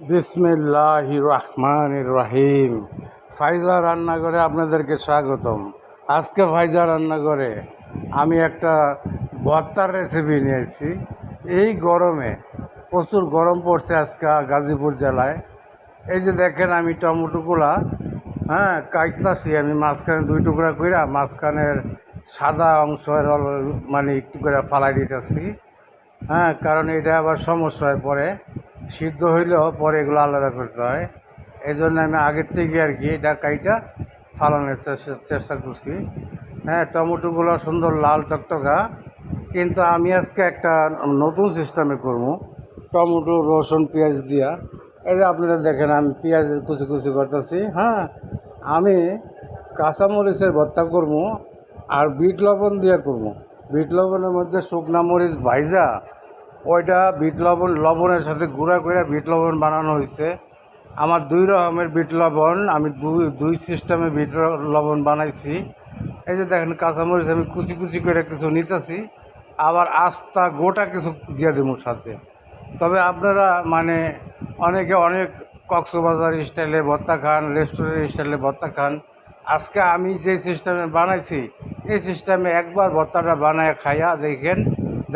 বিসমিল্লাহির রহমানির রহিম। ফাইজা রান্নাঘরে আপনাদেরকে স্বাগতম। আজকে ফাইজা রান্নাঘরে আমি একটা ভর্তার রেসিপি নিয়েছি। এই গরমে প্রচুর গরম পড়ছে আজকে গাজীপুর জেলায়। এই যে দেখেন আমি টমেটোগুলা কাটতাছি। আমি মাঝখানে দুই টুকরা কইরা মাঝখানের সাদা অংশের মানে একটু করে ফালাই দিতেছি। কারণ এটা আবার সমস্যা হয় পরে, সিদ্ধ হইলেও পরে এগুলো আলাদা করতে হয়। এই জন্য আমি আগের থেকে আর কি এটা কাইটা ফালানোর চেষ্টা করছি। টমেটোগুলো সুন্দর লাল টকটকা, কিন্তু আমি আজকে একটা নতুন সিস্টেমে করবো, টমেটো রসুন পেঁয়াজ দিয়া। এই যে আপনারা দেখেন আমি পেঁয়াজ কুচি কুচি করতেছি। আমি কাঁচামরিচের ভর্তা করবো আর বিট লবণ দিয়ে করবো। বিট লবণের মধ্যে শুকনা মরিচ ভাইজা ওইটা বিট লবণের সাথে গুঁড়া করে বিট লবণ বানানো হয়েছে। আমার দুই রকমের বিট লবণ, আমি দুই সিস্টেমে বিট লবণ বানাইছি। এই যে দেখেন কাঁচামরিচ আমি কুচি কুচি করে কিছু নিতেছি, আবার আস্তা গোটা কিছু দিয়ে দেবো সাথে। তবে আপনারা মানে অনেকে অনেক কক্সবাজার স্টাইলে ভর্তা খান, রেস্টুরেন্ট স্টাইলে ভর্তা খান। আজকে আমি যে সিস্টেমে বানাইছি এই সিস্টেমে একবার ভর্তাটা বানায় খাইয়া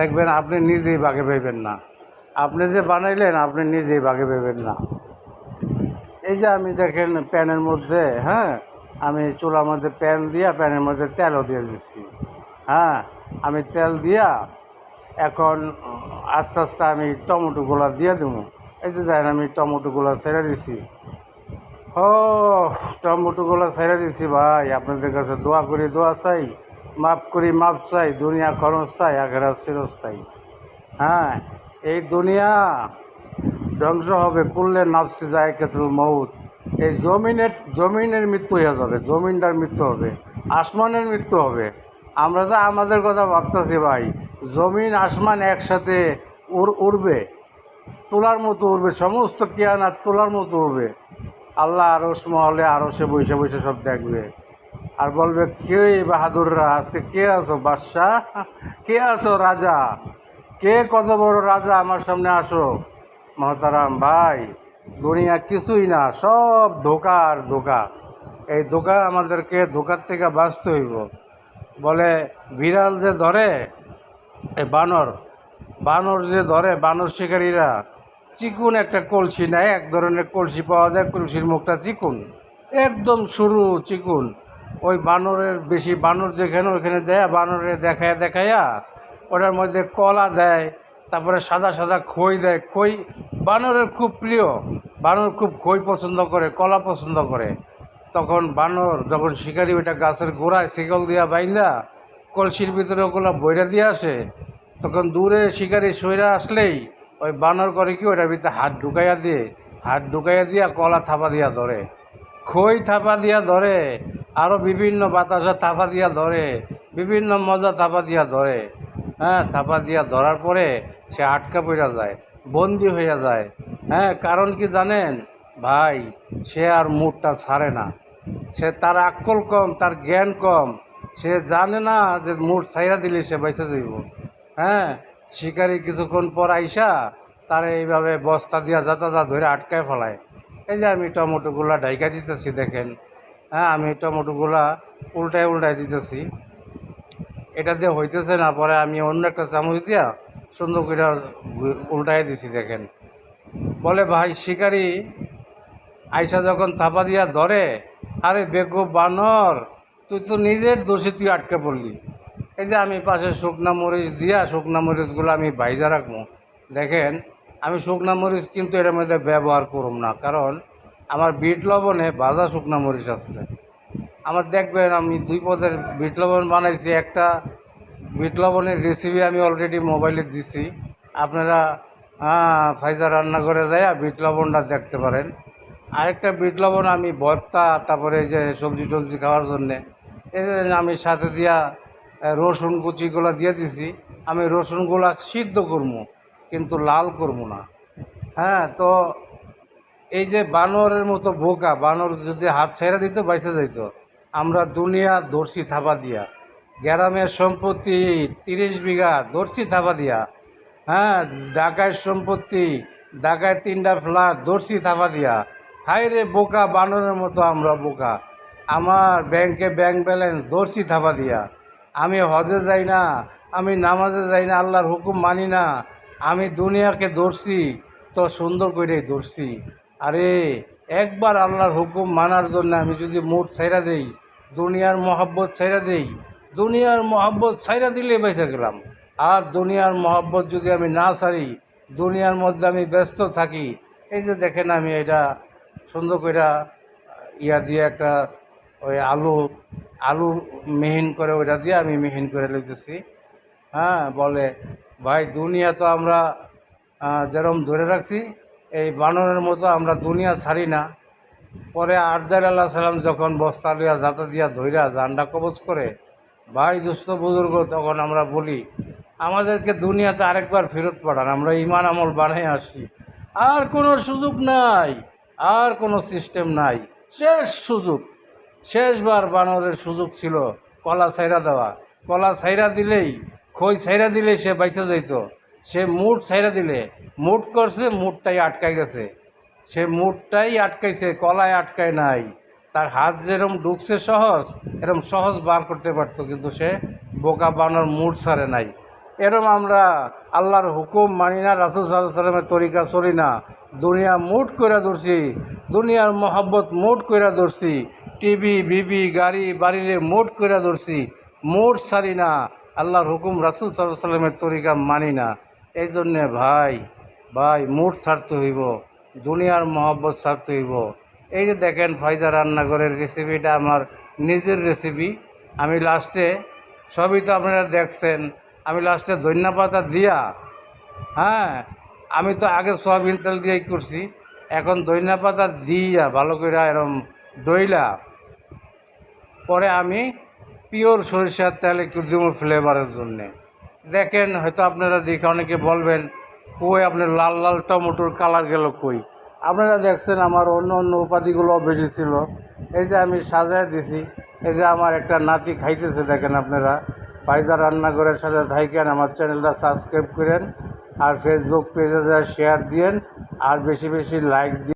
দেখবেন আপনি নিজেই বাগে পাইবেন না। আপনি যে বানাইলেন আপনি নিজেই বাগে পাইবেন না। এই যে আমি দেখেন প্যানের মধ্যে আমি চুলার মধ্যে প্যান দিয়া প্যানের মধ্যে তেলও দিয়ে দিচ্ছি। আমি তেল দিয়া এখন আস্তে আস্তে আমি টমেটোগুলা দিয়ে দেবো। এই যে দেখেন আমি টমেটোগুলা ছেড়ে দিছি। টমেটোগুলা ছেড়ে দিছি ভাই। আপনাদের কাছে দোয়া করি দোয়া চাই, মাফ করি মাফ চাই। দুনিয়া ক্ষণস্থায়ী, আখেরাত চিরস্থায়ী। এই দুনিয়া ধ্বংস হবে, কুল্লে নাফসি যায়কাতুল মউত। এই জমিনের মৃত্যু হয়ে যাবে, জমিনটার মৃত্যু হবে, আসমানের মৃত্যু হবে। আমরা যা আমাদের কথা ভাবতেছি ভাই, জমিন আসমান একসাথে উড়বে, তোলার মতো উড়বে, সমস্ত কিয়ানাত তোলার মতো উড়বে। আল্লাহ আরশ মহলে সে বসে বসে সব দেখবে আর বলবে, কে বাহাদুররা আজকে কে আছো বাদশাহ, কে আছো রাজা, কে কত বড় রাজা আমার সামনে আসো। মহতারাম ভাই, দুনিয়া কিছুই না, সব ধোকা আর ধোকা। এই ধোকা আমাদেরকে ধোকার থেকে বাঁচতে হইব। বলে বিড়াল যে ধরে, এই বানর যে ধরে, বানর শিকারীরা চিকুন একটা কলসি নেয়, এক ধরনের কলসি পাওয়া যায়, কলসির মুখটা চিকুন, একদম সরু চিকুন। ওই বানরের বেশি বানর যেখানে ওইখানে দেয়, বানরে দেখাইয়া ওটার মধ্যে কলা দেয়, তারপরে সাদা সাদা খই দেয়। খই বানরের খুব প্রিয়, বানর খুব খই পছন্দ করে, কলা পছন্দ করে। তখন বানর যখন শিকারি ওইটা গাছের গোড়ায় শিকল দিয়া বাইন্দা কলসির ভিতরে ওগুলো বইরা দিয়ে আসে, তখন দূরে শিকারি সইরা আসলেই ওই বানর করে কি ওটার ভিতরে হাত ঢুকাইয়া দিয়া কলা থাপা দিয়া ধরে, খই থাপা দিয়া ধরে, আরও বিভিন্ন বাতাসা থাপা দিয়া ধরে, বিভিন্ন মজা থাপা দিয়া ধরে। থাপা দিয়া ধরার পরে সে আটকা পড়া যায়, বন্দি হইয়া যায়। কারণ কি জানেন ভাই, সে আর মুডটা ছাড়ে না। সে তার আক্কল কম, তার জ্ঞান কম, সে জানে না যে মুড ছাইরা দিলে সে বেঁচে যাইব। শিকারি কিছুক্ষণ পর আইসা তারে এইভাবে বস্তা দিয়া যাতা ধরে আটকায় ফেলায়। এই যে আমি টমেটোগুলা ঢাইকা দিতেছি দেখেন। আমি টমেটোগুলা উল্টায় দিতেছি। এটা দিয়ে হইতেছে না, পরে আমি অন্য একটা চামচ দিয়া সুন্দর করে উল্টাই দিছি দেখেন। বলে ভাই শিকারি আইসা যখন থাপা দিয়া ধরে, আরে বেকুব বানর, তুই তো নিজের দোষে তুই আটকে পড়লি। এই যে আমি পাশে শুকনা মরিচ দিয়া শুকনা মরিচগুলো আমি ভাইজা রাখবো। দেখেন আমি শুকনা মরিচ কিন্তু এর মধ্যে ব্যবহার করব না, কারণ আমার বিট লবণে ভাজা শুকনা মরিচ আছে। আমার দেখবেন আমি 2 পদের বিট লবণ বানাইছি। একটা বিট লবণের রেসিপি আমি অলরেডি মোবাইলে দিছি, আপনারা ফাইজা রান্নাঘরে যাইয়া বিট লবণটা দেখতে পারেন। আরেকটা বিট লবণ আমি ভর্তা, তারপরে যে সবজি টবজি খাওয়ার জন্যে, এই যে আমি সাথে দিয়া রসুন কুচিগুলো দিয়ে দিছি। আমি রসুনগুলা সিদ্ধ করবো, কিন্তু লাল করবো না। তো এই যে বানরের মতো বোকা, বানর যদি হাত ছেড়ে দিত বাইসে যাইত। আমরা দুনিয়া ধরছি থাপা দিয়া, গ্রামের সম্পত্তি 30 বিঘা ধরছি থাপা দিয়া। ঢাকার সম্পত্তি ঢাকায় 3টা ফ্ল্যাট দর্শি থাপা দিয়া। হায় রে বোকা, বানরের মতো আমরা বোকা। আমার ব্যাংকে ব্যাংক ব্যালেন্স দর্শি থাপা দিয়া। আমি হজে যাই না, আমি নামাজে যাই না, আল্লাহর হুকুম মানি না। আমি দুনিয়াকে ধরছি তো সুন্দর করেই ধরছি। আরে একবার আল্লাহর হুকুম মানার জন্য আমি যদি মুড ছাইরা দেই, দুনিয়ার মহব্বত ছাইরা দেই, দুনিয়ার মহব্বত ছাইরা দিলে বেঁচে গেলাম। আর দুনিয়ার মহব্বত যদি আমি না ছাড়ি, দুনিয়ার মধ্যে আমি ব্যস্ত থাকি। এই যে দেখেন আমি এটা সুন্দর করে ইয়া দিয়ে একটা ওই আলু মিহিন করে ওইটা দিয়ে আমি মিহিন করে লিখতেছি। হ্যাঁ, বলে ভাই দুনিয়া তো আমরা যেরকম ধরে রাখছি, এই বানরের মতো আমরা দুনিয়া ছাড়ি না। পরে আরদার আল্লাহ সালাম যখন বস্তা লিয়া যাতা দিয়া ধইরা জান্ডা কবচ করে, ভাই দুস্থ বুজুর্গ, তখন আমরা বলি আমাদেরকে দুনিয়াতে আরেকবার ফেরত পাঠান, আমরা ইমান আমল বানাই আসি। আর কোনো সুযোগ নাই, আর কোনো সিস্টেম নাই। শেষ সুযোগ, শেষবার বানরের সুযোগ ছিল কলা ছাইরা দেওয়া। কলা ছাইরা দিলেই, খই ছাইরা দিলেই সে বাইচে যাইত। সে মুঠ ছাইরা দিলে, মুঠ করছে, মুঠটাই আটকাই গেছে। সে মুঠটাই আটকাইছে, কলায় আটকায় নাই। তার হাত যেরকম ঢুকছে সহজ, এরকম সহজ বার করতে পারতো, কিন্তু সে বোকা বানর মুঠ ছাড়ে নাই। এরম আমরা আল্লাহর হুকুম মানি না, রাসূল সাল্লাল্লাহু আলাইহি সাল্লামের তরিকা চলি না। দুনিয়া মুঠ কইরা ধরছি, দুনিয়ার মহব্বত মুঠ কইরা ধরছি, টিভি বিবি গাড়ি বাড়িরে মুঠ কইরা ধরছি, মুঠ ছাড়ি না। আল্লাহর হুকুম রাসূল সাল্লাল্লাহু আলাইহি সাল্লামের তরিকা মানি না। এই জন্যে ভাই ভাই মুঠ ছাড়তে হইব, দুনিয়ার মহব্বত ছাড়তে হইব। এই যে দেখেন ফায়দা রান্নাঘরের রেসিপিটা আমার নিজের রেসিপি। আমি লাস্টে, সবই তো আপনারা দেখছেন, আমি লাস্টে ধনিয়া পাতা দিয়া, হ্যাঁ, আমি তো আগে সয়াবিন তেল দিয়েই করছি, এখন ধনিয়া পাতা দিয়া ভালো করে এরম দইলা পরে আমি পিওর সরিষার তেল একটু দিব ফ্লেভারের জন্যে। দেখেন হয়তো আপনারা দেখে অনেকে বলবেন কই আপনার লাল লাল টমেটোর কালার গেল কই। আপনারা দেখছেন আমার অন্য অন্য উপাধিগুলো বেশি ছিল। এই যে আমি সাজায় দিছি, এই যে আমার একটা নাতি খাইতেছে, দেখেন আপনারা। ফায়দা রান্নাঘরের সাথে থাকেন, আমার চ্যানেলটা সাবস্ক্রাইব করেন, আর ফেসবুক পেজে শেয়ার দিয়েন, আর বেশি বেশি লাইক দিন।